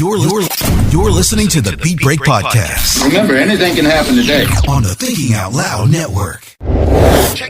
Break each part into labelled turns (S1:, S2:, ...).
S1: You're listening to the Beat Break Podcast.
S2: Remember, anything can happen today.
S1: On the Thinking Out Loud Network.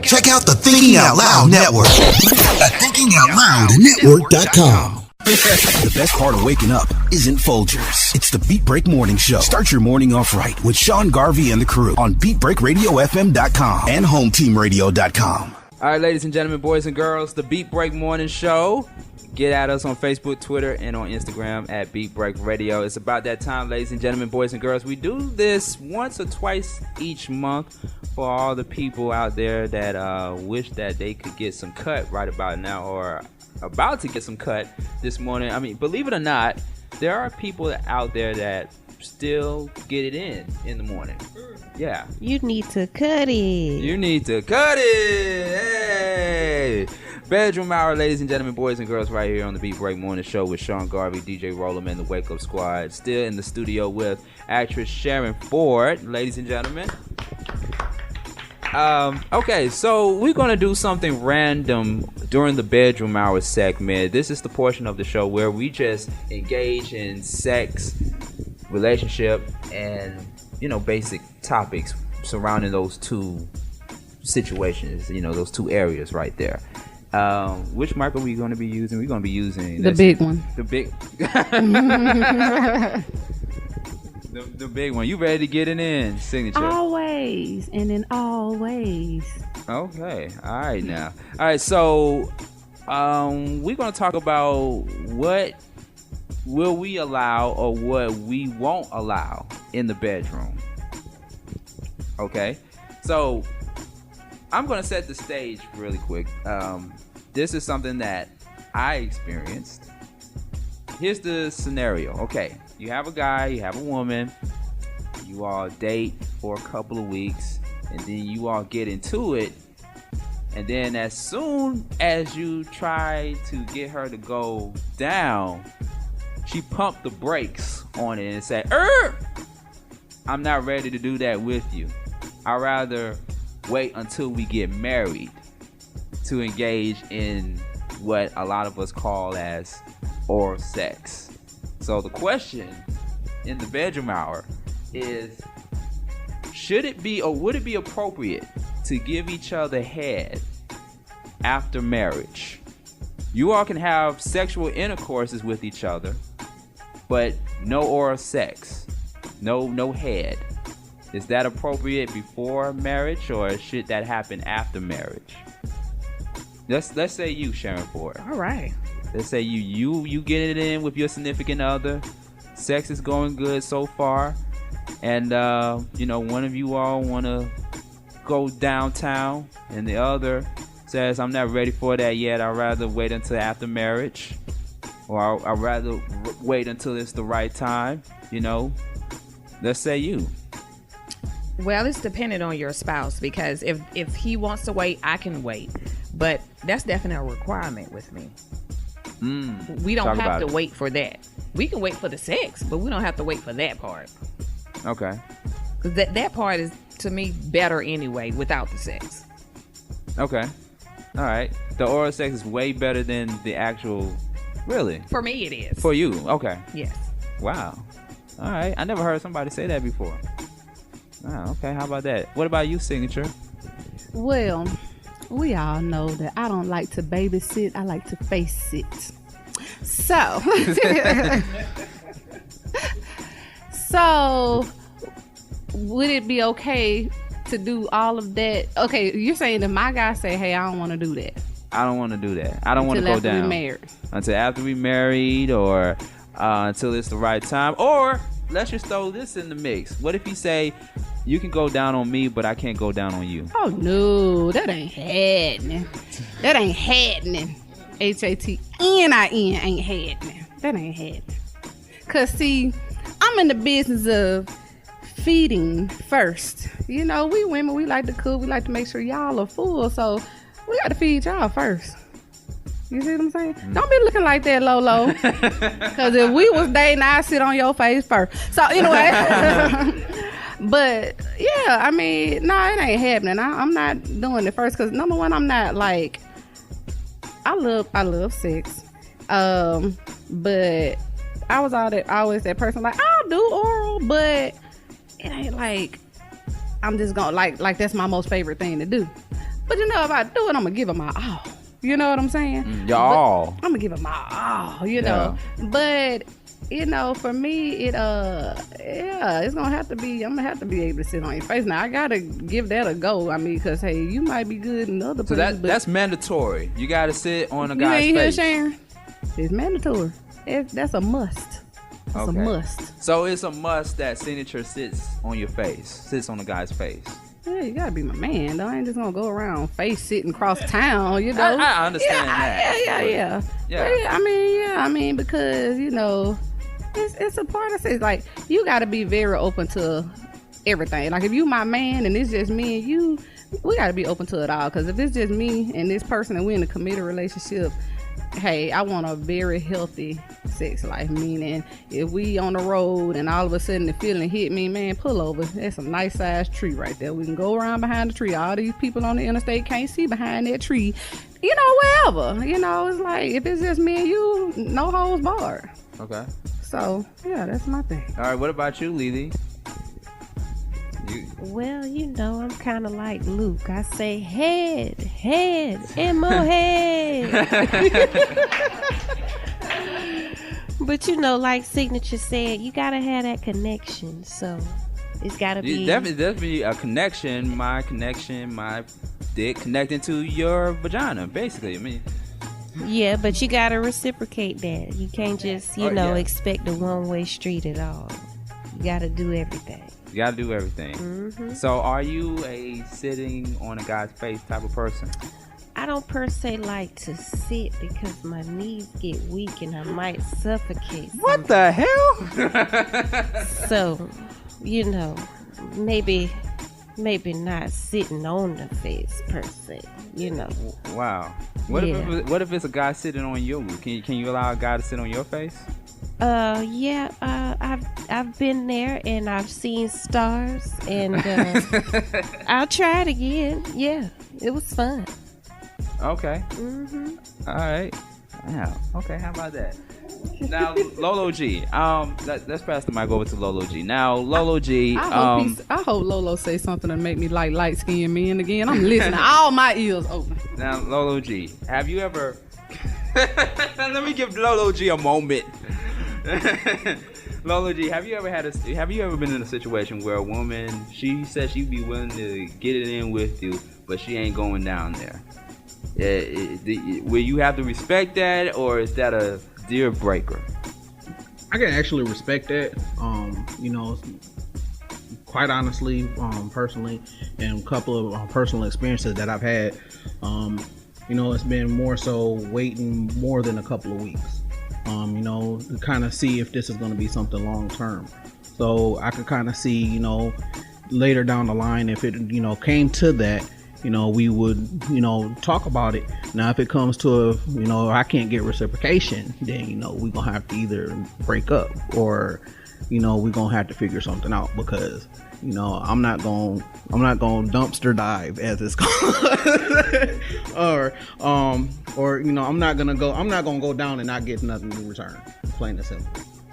S1: Check out the Thinking Out Loud Network at thinkingoutloudnetwork.com. The best part of waking up isn't Folgers. It's the Beat Break Morning Show. Start your morning off right with Sean Garvey and the crew on BeatBreakRadioFM.com and HomeTeamRadio.com.
S3: All right, ladies and gentlemen, boys and girls, the Beat Break Morning Show. Get at us on Facebook, Twitter, and on Instagram at Beat Break Radio. It's about that time, ladies and gentlemen, boys and girls. We do this once or twice each month for all the people out there that wish that they could get some cut right about now or about to get some cut this morning. I mean, believe it or not, there are people out there that still get it in the morning. Yeah.
S4: You need to cut it.
S3: You need to cut it. Hey. Bedroom Hour, ladies and gentlemen, boys and girls, right here on the Beat Break Morning Show with Sean Garvey, DJ Rollum, and the Wake Up Squad. Still in the studio with actress Sharon Ford, ladies and gentlemen. Okay, so we're going to do something random during the Bedroom Hour segment. This is the portion of the show where we just engage in sex, relationship, and, basic topics surrounding those two situations, those two areas right there. Which mic are we going to be using? We're going to be using
S4: the big one.
S3: The big, the big one. You ready to get it in? Signature.
S4: Always and in all ways.
S3: Okay. All right now. All right. So, we're going to talk about what will we allow or what we won't allow in the bedroom. Okay. So, I'm going to set the stage really quick. This is something that I experienced. Here's the scenario. Okay, you have a guy, you have a woman, you all date for a couple of weeks, and then you all get into it. And then as soon as you try to get her to go down, she pumped the brakes on it and said, I'm not ready to do that with you. I'd rather wait until we get married to engage in what a lot of us call as oral sex. So the question in the bedroom hour is, should it be or would it be appropriate to give each other head after marriage? You all can have sexual intercourses with each other, but no oral sex, no head. Is that appropriate before marriage, or should that happen after marriage? Let's say you, Sharon Ford.
S4: All right.
S3: Let's say you get it in with your significant other. Sex is going good so far, and one of you all want to go downtown, and the other says, "I'm not ready for that yet. I'd rather wait until after marriage, or I'd rather wait until it's the right time." Let's say you.
S5: Well, it's dependent on your spouse, because if he wants to wait, I can wait. But that's definitely a requirement with me. We don't have to wait for that. We can wait for the sex, but we don't have to wait for that part.
S3: Okay.
S5: Because that part is, to me, better anyway without the sex.
S3: Okay. All right. The oral sex is way better than the actual... Really?
S5: For me, it is.
S3: For you? Okay.
S5: Yes.
S3: Wow. All right. I never heard somebody say that before. Oh, okay. How about that? What about you, Signature?
S4: Well, we all know that I don't like to babysit. I like to face sit. So, would it be okay to do all of that? Okay, you're saying that my guy say, "Hey, I don't want to do that."
S3: I don't want to do that. I don't want to go down.
S4: Until after we
S3: married, or until it's the right time. Or let's just throw this in the mix. What if he say, "You can go down on me, but I can't go down on you"?
S4: Oh no, that ain't happening. That ain't happening. HATNIN ain't happening. That ain't happening. Cause see, I'm in the business of feeding first. We women, we like to cook. We like to make sure y'all are full. So we got to feed y'all first. You see what I'm saying? Don't be looking like that, Lolo. Because if we was dating, I'd sit on your face first. So anyway. But yeah, I mean, no, it ain't happening. I'm not doing it first. Because number one, I'm not like, I love sex. But I was always that person like, I'll do oral, but it ain't like I'm just gonna like that's my most favorite thing to do. But if I do it, I'm gonna give it my all. You know what I'm saying?
S3: Your all.
S4: I'm gonna give it my all. You know, but. For me, it's gonna have to be. I'm gonna have to be able to sit on your face. Now I gotta give that a go. I mean, because hey, you might be good in other places.
S3: So that's mandatory. You gotta sit on a guy's face.
S4: You ain't here, Sharon? It's mandatory. That's a must. It's a must.
S3: So it's a must that signature sits on your face, sits on a guy's face.
S4: Yeah, you gotta be my man. Though. I ain't just gonna go around face sitting across town. You know.
S3: I understand that.
S4: Yeah. I mean, because it's a part of it. Like, you got to be very open to everything. Like, if you my man and it's just me and you, we got to be open to it all. Because if it's just me and this person and we're in a committed relationship, hey, I want a very healthy sex life. Meaning, if we on the road and all of a sudden the feeling hit me, man, pull over. That's a nice sized tree right there. We can go around behind the tree. All these people on the interstate can't see behind that tree. Wherever. It's like, if it's just me and you, no holds barred.
S3: Okay.
S4: So, yeah, that's my thing.
S3: All right, what about you, Lily?
S2: Well, I'm kind of like Luke. I say head, and more head. But, like Signature said, you got to have that connection. So, it's got to be...
S3: Definitely a connection, my dick connecting to your vagina, basically. I mean...
S2: Yeah, but you gotta reciprocate that. You can't just, expect a one-way street at all. You gotta do everything.
S3: Mm-hmm. So are you a sitting on a guy's face type of person?
S2: I don't per se like to sit because my knees get weak and I might suffocate.
S3: What the hell?
S2: So, maybe not sitting on the face per se,
S3: Wow. What if it's a guy sitting on you? Can you allow a guy to sit on your face?
S2: Yeah. I've been there and I've seen stars and I'll try it again. Yeah, it was fun.
S3: Okay.
S2: Mhm.
S3: All right. Yeah. Okay. How about that? Now, Lolo G. Let's pass the mic over to Lolo G. Now, Lolo G.
S4: I hope Lolo say something to make me like light-skinned men again. I'm listening. All my ears open.
S3: Now, Lolo G. Have you ever... Let me give Lolo G a moment. Lolo G, have you ever been in a situation where a woman, she said she'd be willing to get it in with you, but she ain't going down there? Will you have to respect that, or is that a deal breaker?
S6: I can actually respect that. Quite honestly, personally, and a couple of personal experiences that I've had, it's been more so waiting more than a couple of weeks, to kind of see if this is going to be something long term. So I could kind of see, later down the line, if it, came to that, we would, talk about it. Now, if it comes to I can't get reciprocation, then, we're going to have to either break up or, we're going to have to figure something out because, I'm not going to dumpster dive as it's called. or, I'm not going to go down and not get nothing in return. Plain and simple.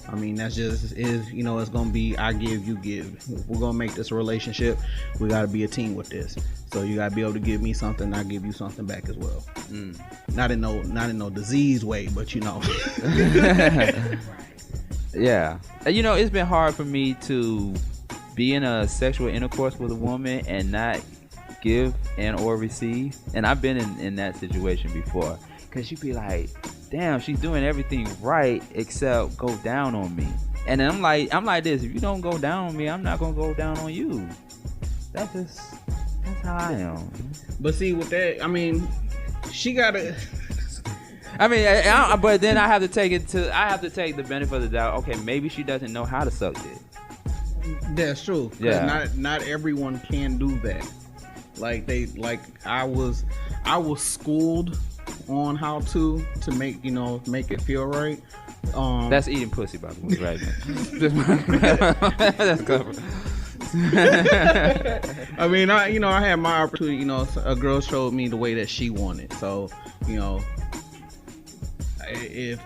S6: I mean, that's just it's going to be I give, you give. If we're going to make this a relationship, we got to be a team with this. So you got to be able to give me something, I give you something back as well. Not in no disease way, but
S3: Yeah. It's been hard for me to be in a sexual intercourse with a woman and not give and or receive. And I've been in that situation before. Because you'd be like, damn, she's doing everything right except go down on me. And then I'm like this, if you don't go down on me, I'm not going to go down on you. That's how I am.
S6: But see, with that, I mean, she got to...
S3: I mean, but then I have to take the benefit of the doubt. Okay, maybe she doesn't know how to suck dick.
S6: That's true.
S3: Yeah.
S6: Not everyone can do that. I was schooled on how to make it feel right.
S3: That's eating pussy, by the way, right? That's clever.
S6: I mean, I had my opportunity. A girl showed me the way that she wanted. So, if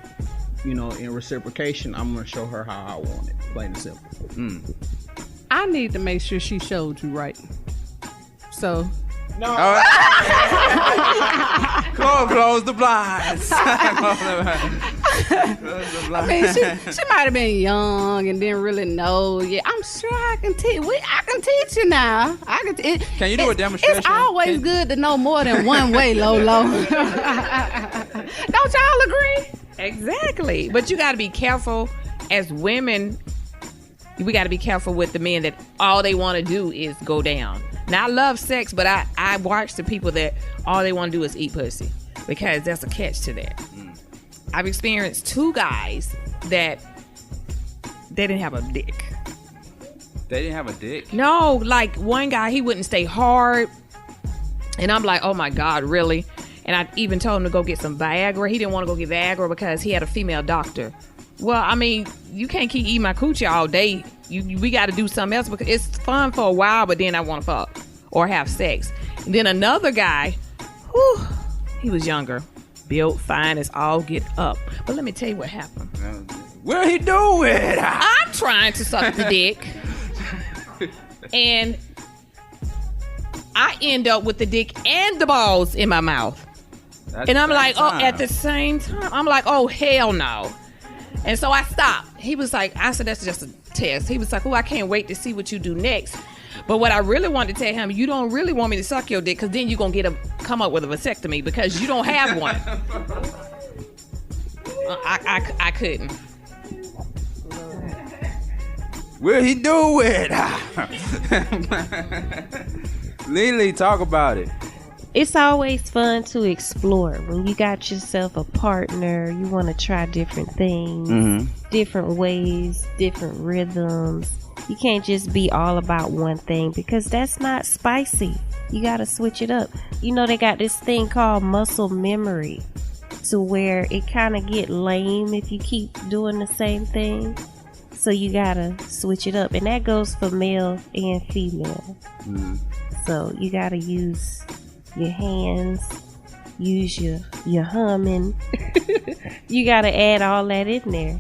S6: in reciprocation, I'm gonna show her how I want it, plain and simple.
S4: I need to make sure she showed you right. So.
S6: No.
S3: Close the blinds.
S4: I mean, she might have been young and didn't really know. Yeah, I'm sure I can teach. I can teach you now.
S3: Can you do a demonstration?
S4: It's always good to know more than one way, Lolo. Don't y'all agree?
S5: Exactly. But you got to be careful as women. We got to be careful with the men that all they want to do is go down. Now, I love sex, but I watch the people that all they want to do is eat pussy, because there's a catch to that. I've experienced 2 guys that they didn't have a dick.
S3: They didn't have a dick?
S5: No, like one guy, he wouldn't stay hard. And I'm like, oh my God, really? And I even told him to go get some Viagra. He didn't want to go get Viagra because he had a female doctor. Well, I mean, you can't keep eating my coochie all day. We got to do something else, because it's fun for a while, but then I want to fuck or have sex. And then another guy, he was younger, built, fine as all get up. But let me tell you what happened.
S3: What he doing?
S5: I'm trying to suck the dick, and I end up with the dick and the balls in my mouth. And I'm like, at the same time, I'm like, oh, hell no. And so I stopped. He was like, I said, that's just a test. He was like, I can't wait to see what you do next. But what I really wanted to tell him, you don't really want me to suck your dick, because then you're going to come up with a vasectomy, because you don't have one. I couldn't.
S3: What he doing? Lily, talk about it.
S2: It's always fun to explore. When you got yourself a partner, you want to try different things, different ways, different rhythms. You can't just be all about one thing, because that's not spicy. You got to switch it up. They got this thing called muscle memory, to where it kind of get lame if you keep doing the same thing. So you got to switch it up. And that goes for male and female. So you got to use your hands, use your humming. You got to add all that in there.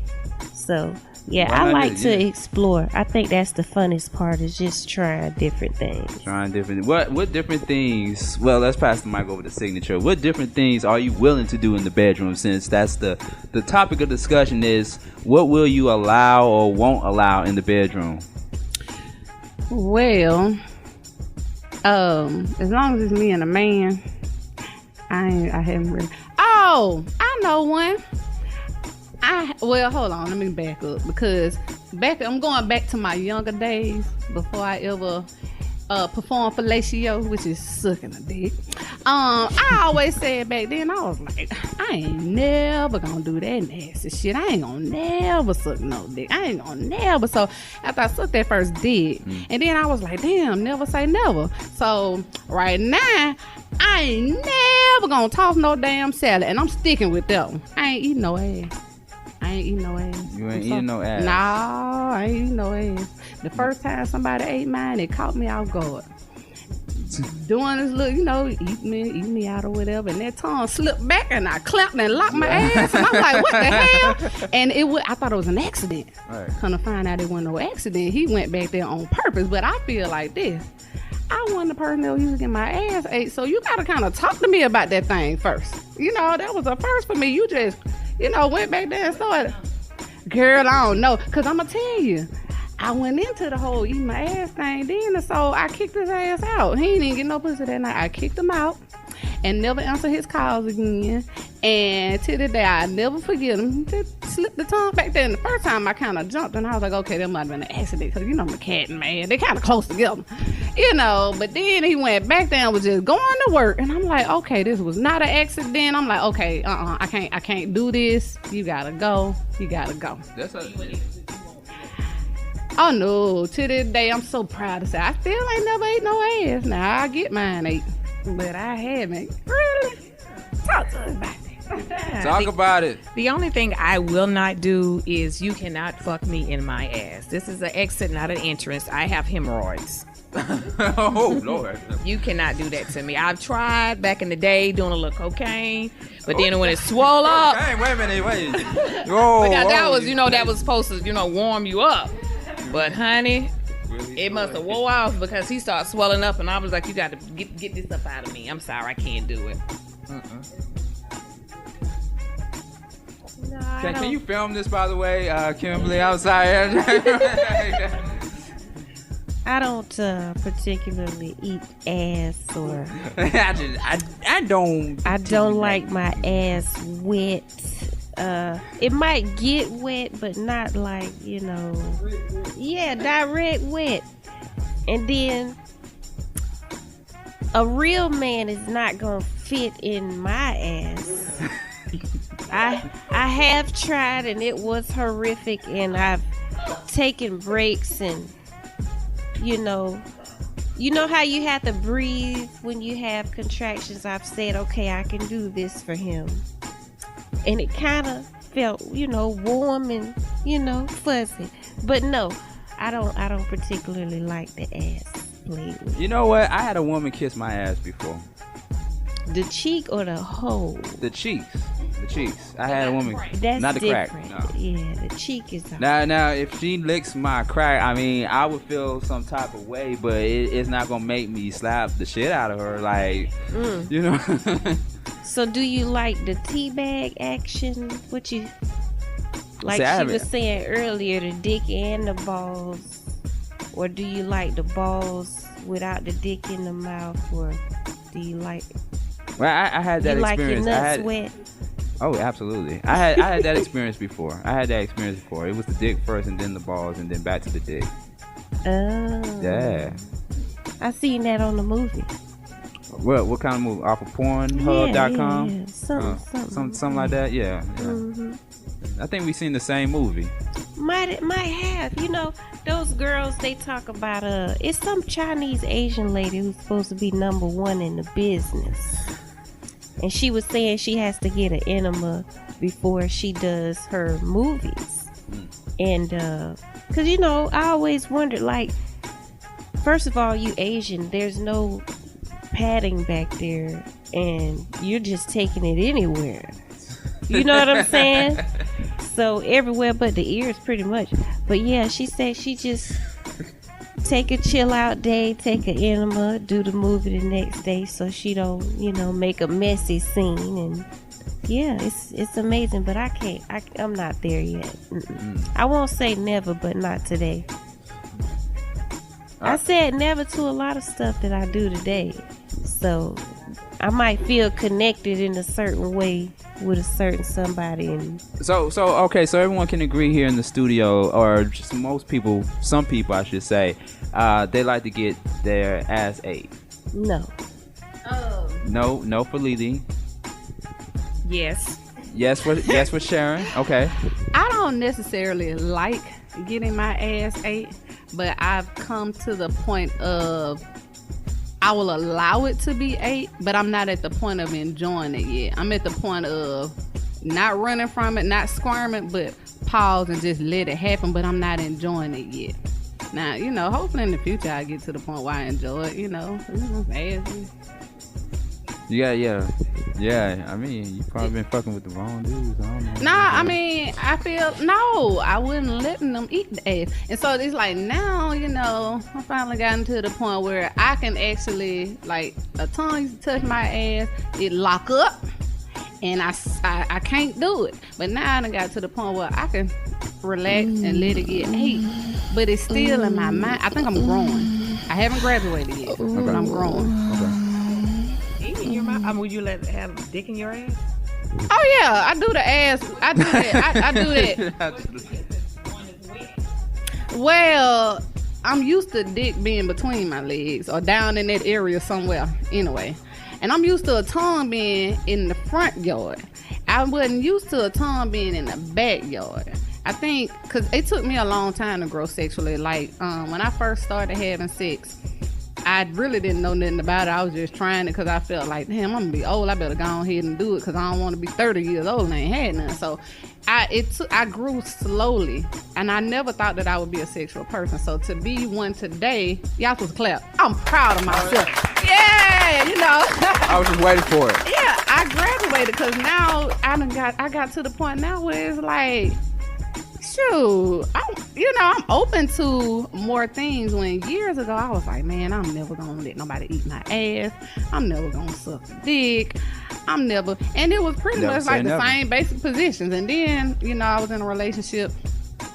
S2: So yeah, I like to explore. I think that's the funnest part, is just trying different things.
S3: What different things? Well, let's pass the mic over to Signature. What different things are you willing to do in the bedroom? Since that's the topic of discussion is, what will you allow or won't allow in the bedroom?
S4: Well, as long as it's me and a man, I haven't really. Oh, I know one. Well, hold on, let me back up, because I'm going back to my younger days before I ever performed fellatio, which is sucking a dick. I always said back then, I was like, I ain't never gonna do that nasty shit. I ain't gonna never suck no dick. I ain't gonna never. So after I sucked that first dick, and then I was like, damn, never say never. So right now, I ain't never gonna toss no damn salad, and I'm sticking with that one. I ain't eating no ass.
S3: You ain't eating no ass?
S4: Nah, I ain't eating no ass. The first time somebody ate mine, it caught me off guard. Doing this look, eat me out or whatever, and that tongue slipped back, and I clapped and locked my ass, and I'm like, what the hell? And I thought it was an accident. Right. Come to find out it wasn't no accident. He went back there on purpose. But I feel like this. I wasn't the person that was used to get my ass ate, so you gotta kind of talk to me about that thing first. That was a first for me. You just, went back there and started. Girl, I don't know, cause I'ma tell you, I went into the whole eating my ass thing then, so I kicked his ass out. He didn't get no pussy that night. I kicked him out and never answered his calls again. And to the day, I never forget him. Just slipped the tongue back there. And the first time I kind of jumped, and I was like, okay, that might have been an accident, because my cat and man, they kind of close together, But then he went back there and was just going to work, and I'm like, okay, this was not an accident. I'm like, okay, I can't do this. You gotta go. Oh no, to this day, I'm so proud to say I still ain't never ate no ass. Now I get mine ate, but I haven't. Really? Talk to us about it.
S3: Talk about it.
S5: The only thing I will not do is you cannot fuck me in my ass. This is an exit, not an entrance. I have hemorrhoids.
S3: Oh, Lord.
S5: You cannot do that to me. I've tried back in the day doing a little cocaine, but then when it swole up.
S3: Hey, wait a minute, wait. Whoa,
S5: that was, that was supposed to, warm you up. But, honey, it must have wore off because he started swelling up, and I was like, you got to get this up out of me. I'm sorry, I can't do it.
S2: No,
S3: can you film this, by the way, Kimberly, outside?
S2: I don't particularly eat ass or.
S3: I don't
S2: like my ass wet. It might get wet, but not like direct wet. And then a real man is not gonna fit in my ass. I have tried and it was horrific, and I've taken breaks and. You know how you have to breathe when you have contractions. I've said, okay, I can do this for him. And it kind of felt, warm and, fuzzy. But no, I don't particularly like the ass played with.
S3: You know what? I had a woman kiss my ass before.
S2: The cheek or the hole?
S3: The cheeks. I had a woman.
S2: That's
S3: not the
S2: different.
S3: crack. No.
S2: Yeah, the cheek is.
S3: Now, if she licks my crack, I would feel some type of way, but it's not gonna make me slap the shit out of her, like,
S2: So, do you like the teabag action? What you like?
S3: See,
S2: she was saying earlier, the dick and the balls, or do you like the balls without the dick in the mouth, or do you like?
S3: Well, I had that experience.
S2: You like your nuts wet?
S3: Oh, absolutely. I had that experience before. It was the dick first, and then the balls, and then back to the dick.
S2: Oh.
S3: Yeah.
S2: I seen that on the movie.
S3: What kind of movie? Off of Pornhub.com?
S2: Yeah.
S3: Something like that. Yeah.
S2: Mm-hmm.
S3: I think we seen the same movie.
S2: Might have. Those girls, they talk about it's some Chinese Asian lady who's supposed to be number one in the business. And she was saying she has to get an enema before she does her movies. And, because, I always wondered, like, first of all, you Asian, there's no padding back there, and you're just taking it anywhere. You know what I'm saying? So, everywhere but the ears, pretty much. But, yeah, she said she just take a chill out day, take an enema, do the movie the next day so she don't, make a messy scene. And yeah, it's amazing, but I'm not there yet. I won't say never, but not today. I said never to a lot of stuff that I do today. So I might feel connected in a certain way with a certain somebody. And
S3: so everyone can agree here in the studio, or just some people I should say, they like to get their ass ate.
S2: No.
S3: No for Lily.
S5: Yes
S3: for Sharon. Okay.
S4: I don't necessarily like getting my ass ate, but I've come to the point of I will allow it to be ate, but I'm not at the point of enjoying it yet. I'm at the point of not running from it, not squirming, but pause and just let it happen, but I'm not enjoying it yet. Now, hopefully in the future I get to the point where I enjoy it, ass.
S3: Yeah. I mean, you probably been fucking with the wrong dudes. I don't know.
S4: I wasn't letting them eat the ass. And so it's like now, I finally gotten to the point where I can actually, like, a tongue used to touch my ass, it lock up, and I can't do it. But now I done got to the point where I can relax and let it get ate. But it's still in my mind. I think I'm growing. I haven't graduated yet, but I'm growing.
S3: Okay.
S5: In your mouth? Would you have a dick in your ass?
S4: Oh yeah, I do the ass. I do that. I do that. Well, I'm used to dick being between my legs or down in that area somewhere. Anyway, and I'm used to a tongue being in the front yard. I wasn't used to a tongue being in the backyard. I think because it took me a long time to grow sexually. Like when I first started having sex, I really didn't know nothing about it. I was just trying it because I felt like, damn, I'm gonna be old. I better go ahead and do it because I don't want to be 30 years old and I ain't had none. So I grew slowly, and I never thought that I would be a sexual person. So to be one today, y'all supposed to clap. I'm proud of myself. Yeah, you know.
S3: I was just waiting for it.
S4: Yeah, I graduated because now I got to the point now where it's like, shoot, I'm open to more things. When years ago I was like, man, I'm never gonna let nobody eat my ass. I'm never gonna suck a dick. And it was pretty much like the same basic positions. And then, I was in a relationship,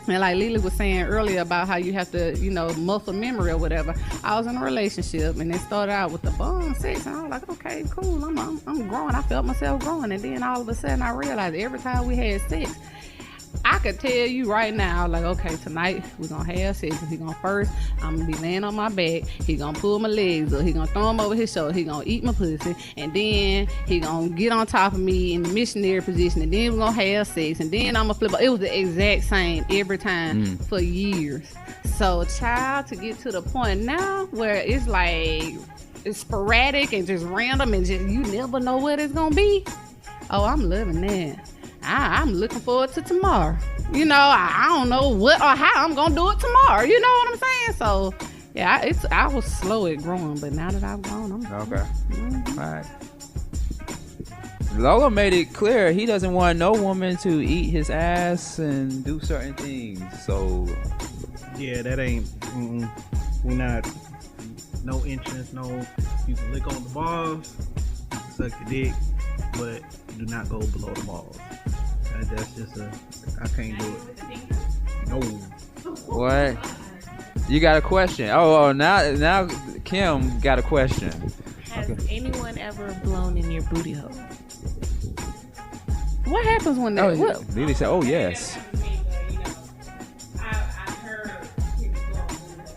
S4: and like Lily was saying earlier about how you have to, muscle memory or whatever. I was in a relationship, and it started out with the bum sex, and I was like, okay, cool, I'm growing. I felt myself growing, and then all of a sudden I realized every time we had sex, I could tell you right now, like, okay, tonight we're gonna have sex. He gonna first, I'm gonna be laying on my back. He gonna pull my legs up. He gonna throw them over his shoulder. He gonna eat my pussy, and then he gonna get on top of me in the missionary position, and then we're gonna have sex, and then I'm gonna flip. It was the exact same every time for years. So, child, to get to the point now where it's like it's sporadic and just random and just you never know what it's gonna be. Oh, I'm loving that. I'm looking forward to tomorrow. I don't know what or how I'm gonna do it tomorrow. You know what I'm saying? So, yeah, I was slow at growing, but now that I've grown, I'm
S3: okay. All right. Lola made it clear he doesn't want no woman to eat his ass and do certain things. So,
S6: yeah, that ain't. We're not. No entrance. No. You can lick on the balls, suck the dick, but do not go below the balls. That's just I can't do it. No.
S3: What? You got a question? Oh, now Kim got a question.
S2: Has anyone ever blown in your booty hole?
S4: What happens when that?
S3: Lily said, "Oh yes."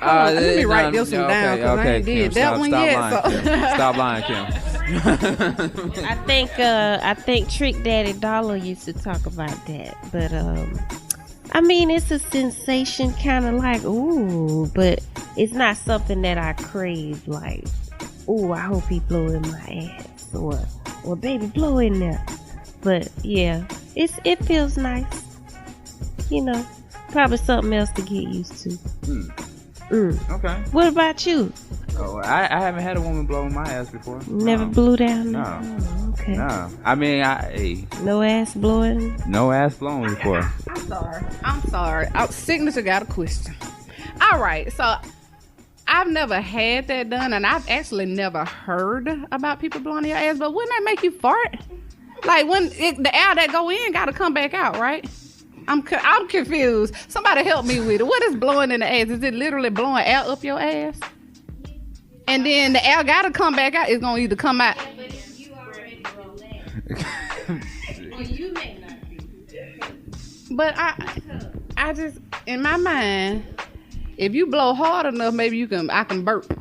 S4: Let me write this one down because I ain't did that one yet.
S3: Stop lying, Kim.
S2: I think Trick Daddy Dollar used to talk about that, but it's a sensation, kind of like ooh, but it's not something that I crave. Like, ooh, I hope he blow in my ass, or baby blow in there. But yeah, it feels nice. Probably something else to get used to.
S3: Okay.
S2: What about you?
S3: Oh, I haven't had a woman blow in my ass before.
S2: Never blew down?
S3: No.
S2: Oh, okay.
S3: No.
S2: No ass blowing?
S3: No ass blowing before.
S4: I'm sorry. Signature got a question. All right. So, I've never had that done, and I've actually never heard about people blowing your ass, but wouldn't that make you fart? Like, when the air that go in got to come back out, right? I'm confused. Somebody help me with it. What is blowing in the ass? Is it literally blowing air up your ass? And then the air gotta come back out. It's gonna either come out. But I just in my mind, if you blow hard enough, maybe I can burp.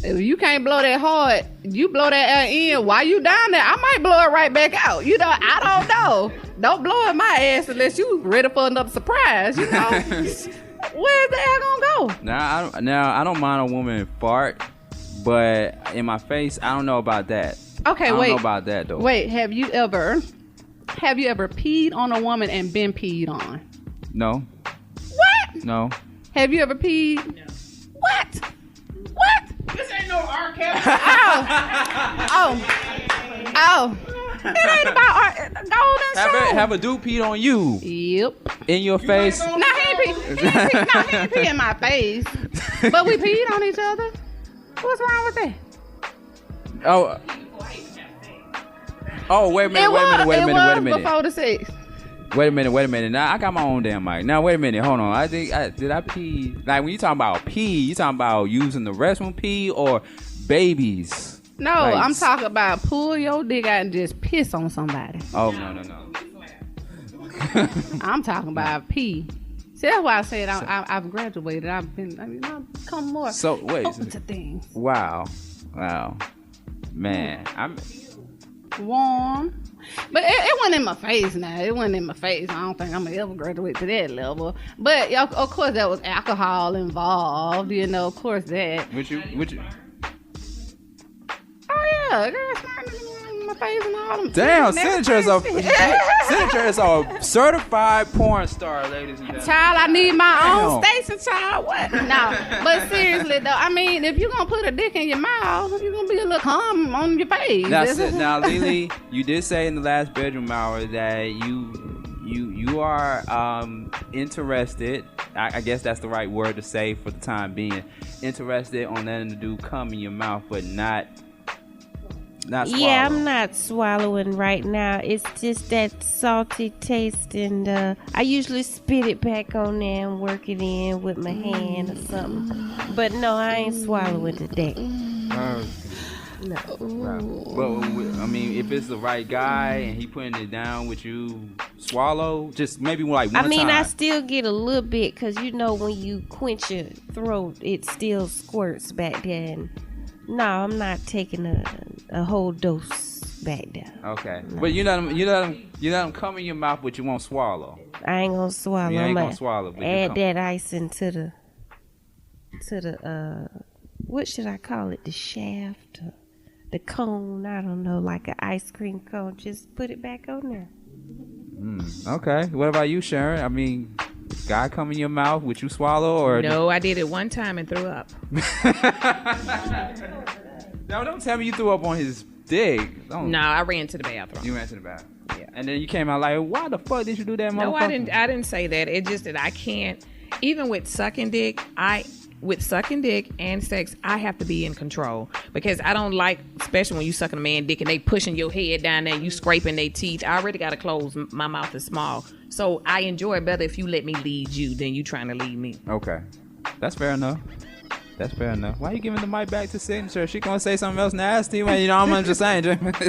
S4: If you can't blow that hard, you blow that air in while you down there, I might blow it right back out. I don't know. Don't blow in my ass unless you ready for another surprise. Where's the air gonna go?
S3: Now I don't mind a woman fart, but in my face, I don't know about that.
S4: Okay,
S3: I don't know about that though.
S4: Wait, have you ever peed on a woman and been peed on?
S3: No.
S4: What?
S3: No.
S4: Have you ever peed? No. What?
S6: This ain't no R. Kelly.
S4: Oh. It ain't about golden.
S3: Have a dude peed on you.
S4: Yep.
S3: In your face.
S4: No, he ain't pee in my face. But we peed on each other. What's wrong with that?
S3: Oh, wait a minute.
S4: It was before the sex.
S3: Wait a minute. Now I got my own damn mic. Now wait a minute. Hold on. Did I pee? Like when you talking about pee, you talking about using the restroom pee or babies?
S4: No, like, I'm talking about pull your dick out and just piss on somebody.
S3: Oh no.
S4: I'm talking about pee. See, that's why I said I've graduated. I've become more open to things.
S3: Wow, man. I'm
S4: warm. But it wasn't in my face now. It wasn't in my face. I don't think I'm going to ever graduate to that level. But, of course, there was alcohol involved. You know, of course, that.
S3: Would you?
S4: Oh, yeah. Girl, smiling in my face and all them.
S3: Damn, Senator is a certified porn star, ladies and gentlemen.
S4: Child, I need my own station, child. What? No. But seriously, though, I mean, if you're going to put a dick in your mouth, you're going to be a little calm on your face.
S3: Now, Lily, you did say in the last bedroom hour that you are interested. I guess that's the right word to say for the time being. Interested on letting the dude come in your mouth, but not swallow.
S2: Yeah, I'm not swallowing right now. It's just that salty taste, and I usually spit it back on there and work it in with my hand or something. But no, I ain't swallowing today. No.
S3: Well, I mean, if it's the right guy and he putting it down, would you swallow? Just maybe like one time.
S2: I still get a little bit, because you know when you quench your throat, it still squirts back there. And no, I'm not taking a whole dose back there.
S3: Okay, no. But you let them come in your mouth, but you won't swallow.
S2: I ain't gonna swallow.
S3: You ain't gonna swallow. But
S2: add that icing to the what should I call it? The shaft, the cone. I don't know, like an ice cream cone. Just put it back on there.
S3: Okay. What about you, Sharon? I mean, guy come in your mouth, would you swallow or?
S5: No, I did it one time and threw up.
S3: No, don't tell me you threw up on his dick.
S5: No, I ran to the bathroom.
S3: You ran to the bathroom. Yeah. And then you came out like, why the fuck did you do that, motherfucker?
S5: No, I didn't say that. It's just that I can't. Even with sucking dick, and sex, I have to be in control, because I don't like, especially when you sucking a man dick and they pushing your head down there, you scraping their teeth. I already got to close. My mouth is small. So I enjoy it better if you let me lead you than you trying to lead me.
S3: Okay. That's fair enough. Why are you giving the mic back to Signature? She gonna say something else nasty? Well, I'm just saying.
S5: But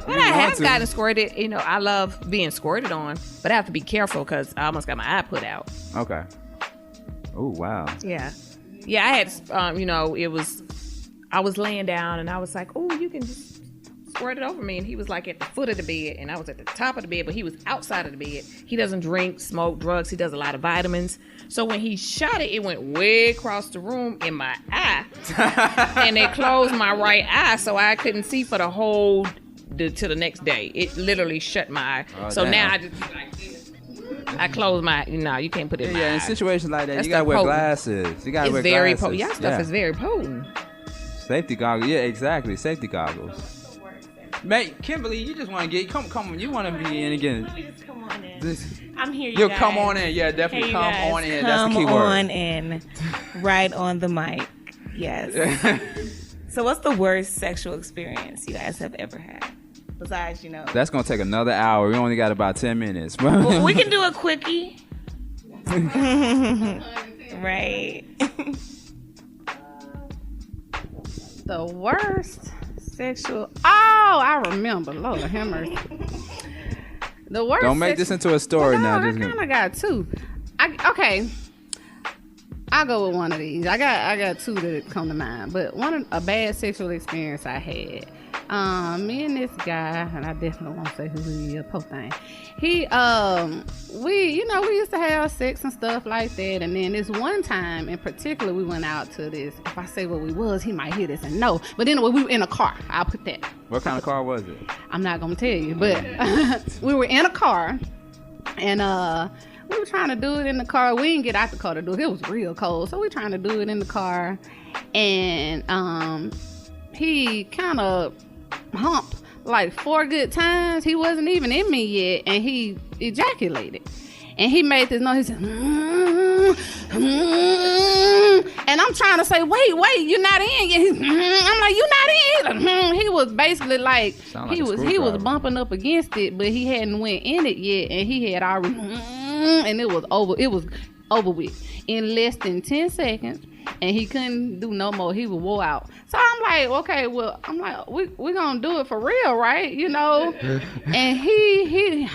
S5: I have gotten squirted. You know, I love being squirted on, but I have to be careful because I almost got my eye put out.
S3: Okay. Oh, wow.
S5: Yeah, I had, I was laying down and I was like, oh, you can just squirt it over me. And he was like at the foot of the bed and I was at the top of the bed, but he was outside of the bed. He doesn't drink, smoke, drugs. He does a lot of vitamins. So when he shot it, it went way across the room in my eye. And it closed my right eye, so I couldn't see for the whole, to the next day. It literally shut my eye. So damn. Now I just like this. I close my, you can't put it in my eye.
S3: In situations like that, you gotta wear glasses. You gotta wear
S5: very
S3: glasses.
S5: Potent. Y'all stuff is very potent.
S3: Safety goggles. Yeah, exactly. Safety goggles. Mate, Kimberly, you just want to get, come on. You want to be in again.
S7: Let me just come on in. I'm here, you
S3: You'll
S7: guys.
S3: come on in. Yeah, definitely come on in. That's the key word.
S7: Come on in. Right on the mic. Yes. So what's the worst sexual experience you guys have ever had? Besides,
S3: That's going to take another hour. We only got about 10 minutes.
S7: Well, we can do a quickie. Right.
S4: The worst sexual. Oh, I remember. Lord have mercy. The worst.
S3: Don't make this into a story now.
S4: I kind of got two. Okay. I'll go with one of these. I got two that come to mind. But a bad sexual experience I had. Me and this guy, and I definitely won't say who he is, poor thing. We used to have sex and stuff like that. And then this one time in particular, we went out to this. If I say what we was, he might hear this and know. But anyway, we were in a car. I'll put that.
S3: What kind of car was it?
S4: I'm not gonna tell you, but we were in a car, and we were trying to do it in the car. We didn't get out the car to do it. It was real cold, so we trying to do it in the car, and he kind of humped like 4 good times. He wasn't even in me yet, and he ejaculated. And he made this noise. He said, and I'm trying to say, wait, you're not in yet. I'm like, you're not in. He was basically like, he was bumping up against it, but he hadn't went in it yet, and he had already, and it was over with in less than 10 seconds. And he couldn't do no more. He was wore out. So I'm like, okay, well, we're going to do it for real, right? And he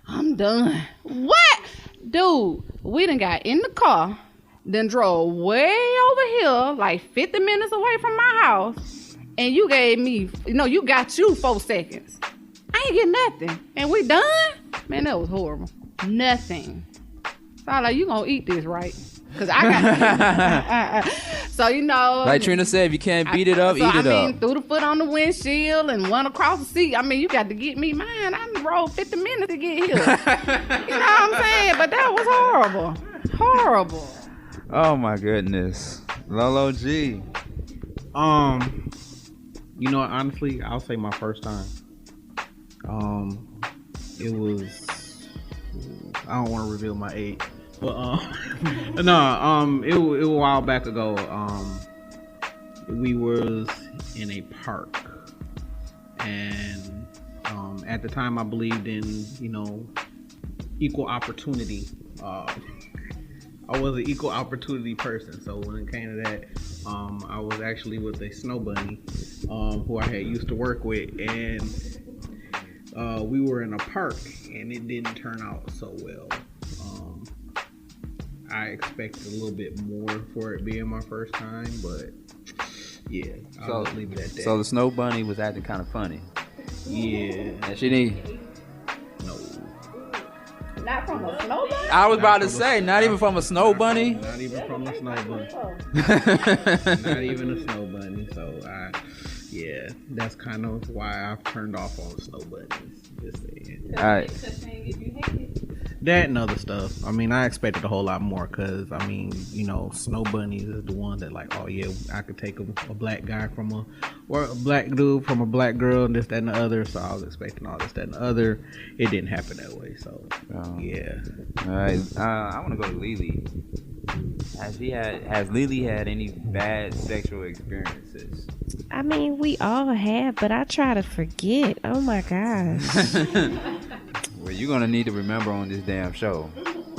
S4: I'm done. What? Dude, we done got in the car, then drove way over here, like 50 minutes away from my house, and you gave me, you got you 4 seconds. I ain't get nothing. And we done? Man, that was horrible. Nothing. So I was like, you gonna eat this, right? Because I got So,
S3: like Trina said, if you can't beat it up, eat it up.
S4: Threw the foot on the windshield and one across the seat. I mean, you got to get me mine. I rolled 50 minutes to get here. You know what I'm saying? But that was horrible. Horrible.
S3: Oh, my goodness. Lolo G.
S6: Honestly, I'll say my first time. It was, I don't want to reveal my age. But it was a while back ago. We was in a park, and at the time I believed in equal opportunity. I was an equal opportunity person, so when it came to that, I was actually with a snow bunny who I had used to work with, and we were in a park, and it didn't turn out so well. I expected a little bit more for it being my first time, but yeah, I'll just leave it at that.
S3: So the snow bunny was acting kind of funny.
S6: Yeah.
S3: And she didn't.
S6: No.
S4: Not from a snow bunny?
S3: I was about to say, not even from a snow bunny.
S6: Not even from a snow bunny. Not even a snow bunny. So yeah, that's kind of why I've turned off on snow bunnies. Just saying.
S3: All right.
S6: That and other stuff. I mean, I expected a whole lot more because, snow bunnies is the one that like, oh yeah, I could take a black guy or a black dude from a black girl and this, that, and the other. So I was expecting all this, that, and the other. It didn't happen that way. So, yeah.
S3: All right. I want to go to Lily. Has Lily had any bad sexual experiences?
S2: I mean, we all have, but I try to forget. Oh my gosh.
S3: Well, you're going to need to remember on this damn show.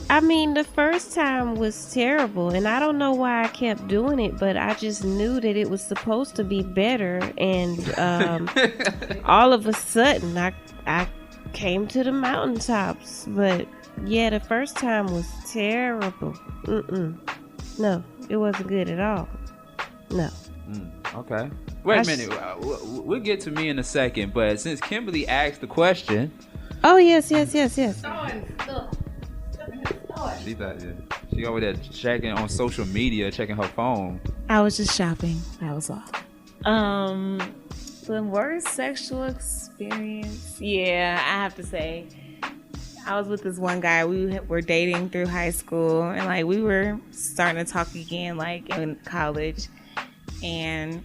S2: I mean, the first time was terrible, and I don't know why I kept doing it, but I just knew that it was supposed to be better, and all of a sudden, I came to the mountaintops, but yeah, the first time was terrible. No, it wasn't good at all. No.
S3: Okay. Wait a minute. We'll get to me in a second, but since Kimberly asked the question...
S2: Oh, yes.
S3: She over there checking on social media, checking her phone.
S7: I was just shopping. That was all. The worst sexual experience. Yeah, I have to say, I was with this one guy. We were dating through high school, and we were starting to talk again, in college, and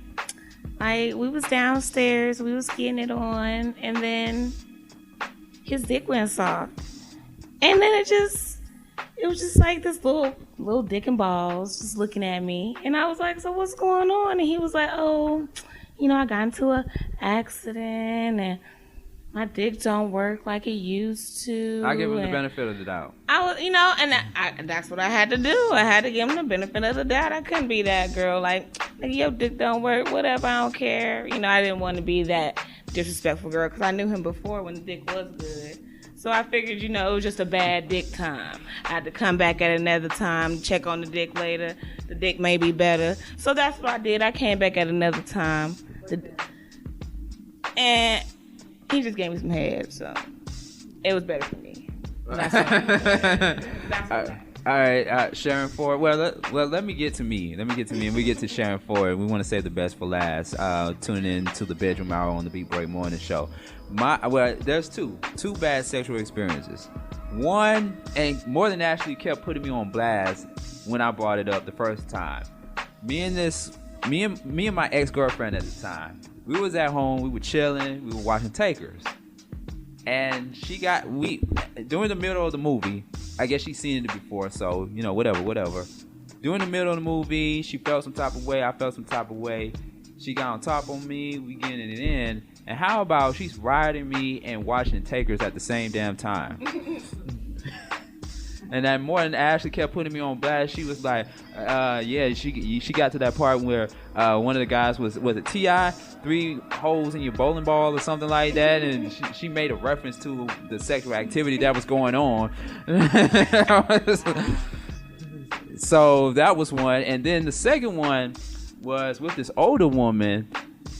S7: we was downstairs. We was getting it on, and then his dick went soft, and then it was just like this little dick and balls just looking at me, and I was like, so what's going on? And he was like, oh, I got into an accident and my dick don't work like it used to.
S3: I give him the benefit of the doubt.
S7: I was, and that's what I had to do. I had to give him the benefit of the doubt. I couldn't be that girl like, your dick don't work, whatever, I don't care. I didn't want to be that disrespectful girl because I knew him before when the dick was good. So I figured, it was just a bad dick time. I had to come back at another time, check on the dick later. The dick may be better. So that's what I did. I came back at another time. And he just gave me some head, so it was better for me.
S3: All right, Sharon Ford. Well, let me get to me. And we get to Sharon Ford. We want to save the best for last. Tuning in to the Bedroom Hour on the Beat Break Morning Show. There's two bad sexual experiences. One, and more than actually kept putting me on blast when I brought it up the first time. Me and my ex-girlfriend at the time. We was at home. We were chilling. We were watching Takers. And during the middle of the movie, I guess she's seen it before, so, whatever. During the middle of the movie, she felt some type of way, I felt some type of way. She got on top of me, we getting it in. And how about she's riding me and watching Takers at the same damn time? And then more than Ashley kept putting me on blast, she was like, she got to that part where one of the guys was it T.I., 3 holes in your bowling ball or something like that, and she made a reference to the sexual activity that was going on. So that was one. And then the second one was with this older woman,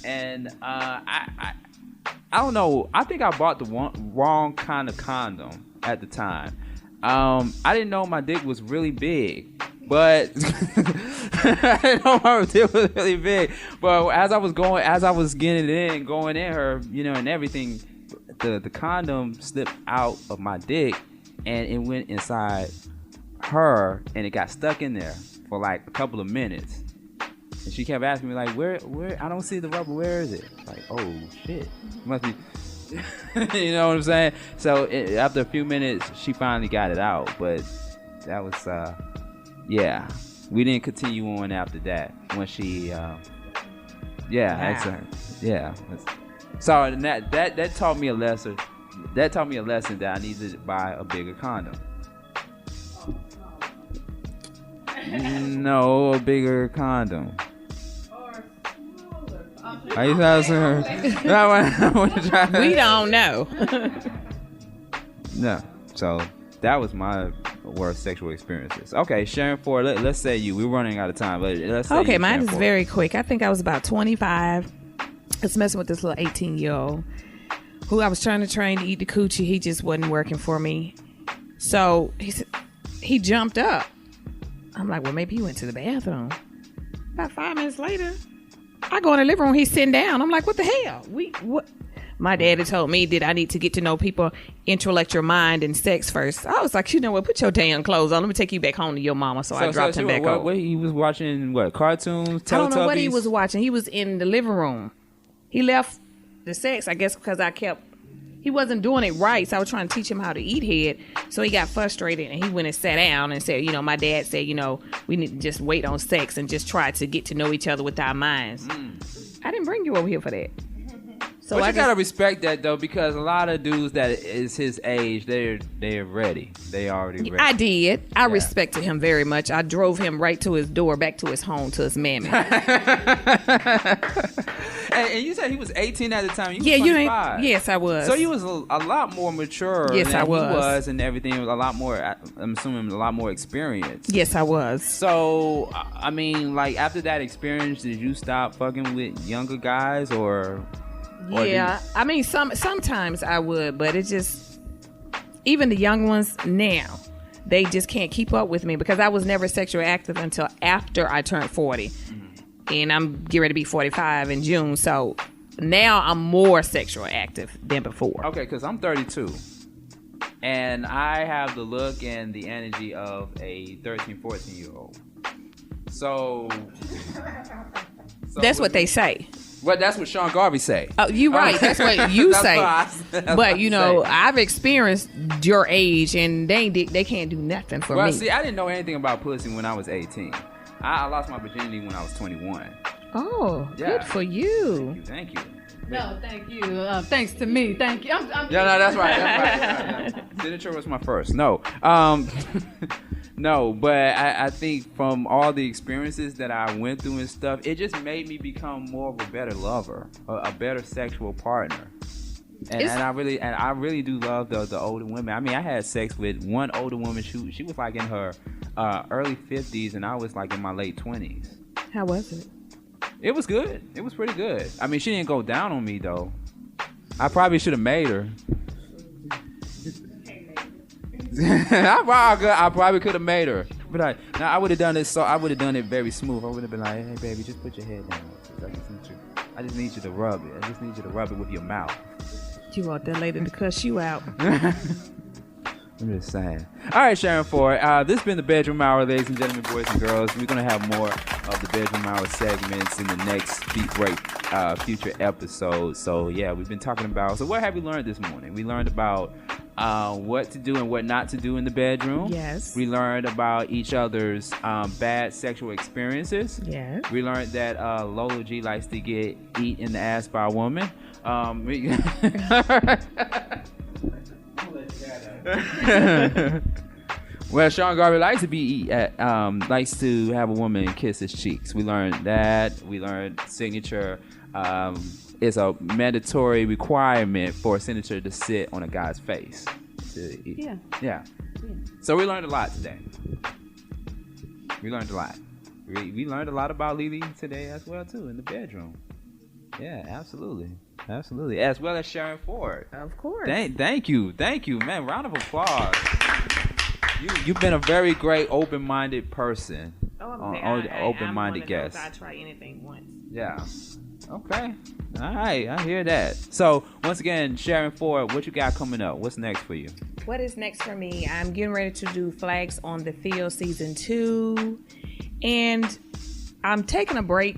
S3: and I don't know. I think I bought the wrong kind of condom at the time. I didn't know my dick was really big, but I didn't know my dick was really big. But as I was getting it in, going in her, and everything, the condom slipped out of my dick, and it went inside her, and it got stuck in there for like a couple of minutes. And she kept asking me like, where? I don't see the rubber. Where is it? Like, oh shit, must be. You know what I'm saying? So after a few minutes, she finally got it out. But that was, yeah. We didn't continue on after that. When she, yeah. So that taught me a lesson. That taught me a lesson that I needed to buy a bigger condom. No, a bigger condom. Are you saying?
S5: We don't know.
S3: No. So that was my worst sexual experiences. Okay, Sharon, let's say you. We're running out of time. But let's say
S5: okay,
S3: you,
S5: mine
S3: Sharon,
S5: is very quick. I think I was about 25. I was messing with this little 18-year-old who I was trying to train to eat the coochie. He just wasn't working for me. So he jumped up. I'm like, well, maybe he went to the bathroom. About 5 minutes later, I go in the living room. He's sitting down. I'm like, what the hell? What? My daddy told me that I need to get to know people, intellect your mind and sex first. I was like, you know what? Put your damn clothes on. Let me take you back home to your mama. So I dropped him back home.
S3: What he was watching? What, cartoons? Teletubbies?
S5: I don't know what he was watching. He was in the living room. He left the sex, I guess, because he wasn't doing it right. So I was trying to teach him how to eat head. So he got frustrated and he went and sat down and said, my dad said, we need to just wait on sex and just try to get to know each other with our minds. I didn't bring you over here for that. So
S3: but you gotta respect that though, because a lot of dudes that is his age, they're ready. They already ready.
S5: I did. I respected him very much. I drove him right to his door, back to his home, to his mammy.
S3: And you said he was 18 at the time. You was 25.
S5: Yes, I was.
S3: So you was a lot more mature.
S5: Yes,
S3: than
S5: I was.
S3: He was, and everything was a lot more. I'm assuming a lot more experience.
S5: Yes, I was.
S3: So I mean, like after that experience, did you stop fucking with younger guys or?
S5: Yeah, I mean, sometimes I would, but it's just, even the young ones now, they just can't keep up with me because I was never sexually active until after I turned 40. And I'm getting ready to be 45 in June, so now I'm more sexually active than before.
S3: Okay, because I'm 32. And I have the look and the energy of a 13, 14-year-old. So
S5: that's what they say.
S3: Well, that's what Sean Garvey say.
S5: Oh, you're right. That's what you say. But I've experienced your age, and they can't do nothing for me.
S3: Well, see, I didn't know anything about pussy when I was 18. I lost my virginity when I was 21.
S5: Oh, good for you.
S3: Thank you.
S4: No, thank you. Thanks to me. Thank you. I'm
S3: that's right. Signature was my first. No. No, but I think from all the experiences that I went through and stuff, it just made me become more of a better lover, a better sexual partner. And I really do love the older women. I mean, I had sex with one older woman. She was like in her early 50s, and I was like in my late 20s.
S5: How was it?
S3: It was good. It was pretty good. I mean, she didn't go down on me though. I probably should have made her. I probably could have made her, but I would have done it. So I would have done it very smooth. I would have been like, "Hey, baby, just put your head down. I just need you to rub it. I just need you to rub it with your mouth."
S5: You want that lady to cuss you out?
S3: I'm just saying. All right, Sharon Ford. This has been the Bedroom Hour, ladies and gentlemen, boys and girls. We're gonna have more of the Bedroom Hour segments in the next Beat Break future episodes. So yeah, we've been talking about. So what have we learned this morning? We learned about what to do and what not to do in the bedroom.
S5: Yes.
S3: We learned about each other's bad sexual experiences.
S5: Yes.
S3: We learned that Lola G likes to get eat in the ass by a woman. Well, Sean Garvey likes to have a woman kiss his cheeks. We learned that. We learned signature is a mandatory requirement for a signature to sit on a guy's face. Yeah. So we learned a lot today. We learned a lot. We learned a lot about Lily today as well too in the bedroom. Yeah, absolutely. Absolutely. As well as Sharon Ford.
S5: Of course.
S3: Thank you, man. Round of applause. You've been a very great open-minded person. Open-minded guest.
S5: I try anything once.
S3: Yeah. Okay. All right. I hear that. So once again, Sharon Ford, what you got coming up? What's next for you?
S5: What is next for me? I'm getting ready to do Flags on the Field season 2, and I'm taking a break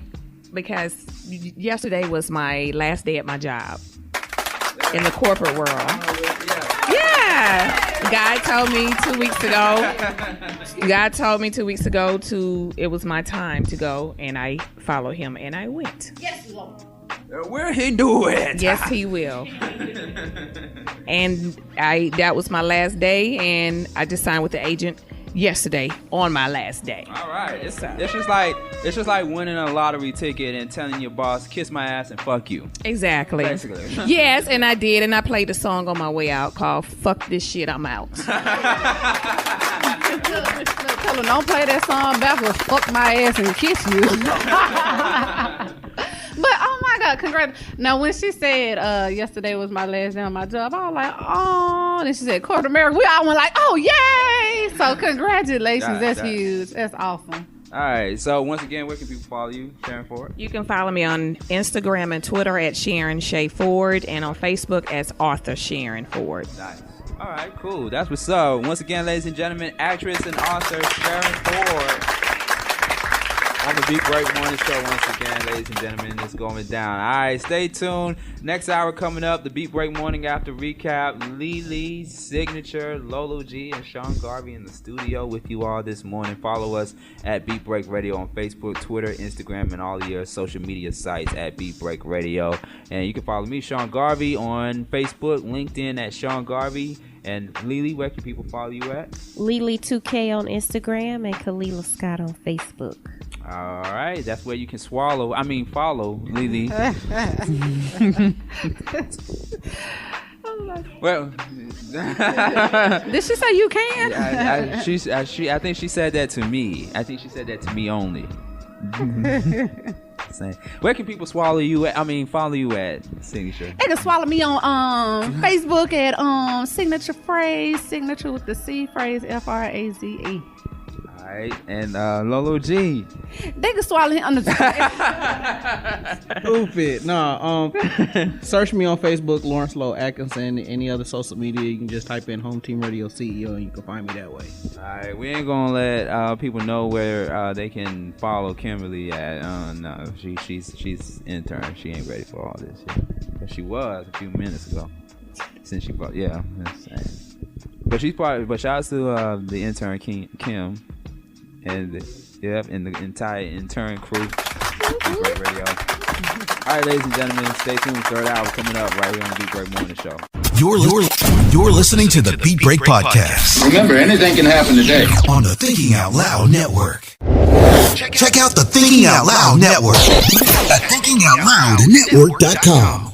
S5: because yesterday was my last day at my job in the corporate world. Yeah. God told me 2 weeks ago it was my time to go, and I followed him and I went.
S4: Yes, Lord.
S3: Where he do it?
S5: Yes, he will. And that was my last day, and I just signed with the agent yesterday on my last day.
S3: All right. It's just like winning a lottery ticket and telling your boss, kiss my ass and fuck you.
S5: Exactly.
S3: Basically.
S5: Yes, and I did, and I played a song on my way out called Fuck This Shit, I'm Out.
S4: Tell him, don't play that song backwards. Fuck my ass and kiss you. But oh my God, congrats. Now when she said yesterday was my last day on my job, I was like, oh, and then she said corporate America. We all went like, oh yay. So congratulations. That's huge. That's awesome.
S3: All right. So once again, where can people follow you, Sharon Ford?
S5: You can follow me on Instagram and Twitter at Sharon Shea Ford, and on Facebook as Author Sharon Ford.
S3: Nice. All right, cool. That's what's up. Once again, ladies and gentlemen, actress and author Sharon Ford on the Beat Break Morning Show. Once again, ladies and gentlemen, it's going down. All right, stay tuned. Next hour coming up, the Beat Break Morning After Recap. Lily, Signature, Lolo G, and Sean Garvey in the studio with you all this morning. Follow us at Beat Break Radio on Facebook, Twitter, Instagram, and all of your social media sites at Beat Break Radio. And you can follow me, Sean Garvey, on Facebook, LinkedIn at Sean Garvey. And Lily, where can people follow you at?
S2: Lily2K on Instagram and Kalila Scott on Facebook.
S3: All right, that's where you can follow Lily. Well,
S4: did she say you can?
S3: I think she said that to me. I think she said that to me only. Where can people follow you at Signature?
S4: They can follow me on Facebook at Signature Phrase, Signature with the C, Phrase Fraze.
S3: All right, and Lolo G.
S4: They can swallow him on the
S6: Stupid. No, search me on Facebook, Lawrence Lowe Atkinson. Any other social media, you can just type in Home Team Radio CEO and you can find me that way.
S3: All right, we ain't gonna let people know where they can follow Kimberly at. No, she's intern. She ain't ready for all this yet. But she was a few minutes ago. Since she brought, yeah. But she's part. But shout out to the intern Kim. And the entire intern crew. Great radio. All right, ladies and gentlemen, stay tuned. Third hour coming up right here on the Beat Break Morning Show.
S1: You're listening to the Beat Break Podcast.
S8: Remember, anything can happen today.
S1: On the Thinking Out Loud Network. Check out the Thinking Out Loud Network at thinkingoutloudnetwork.com.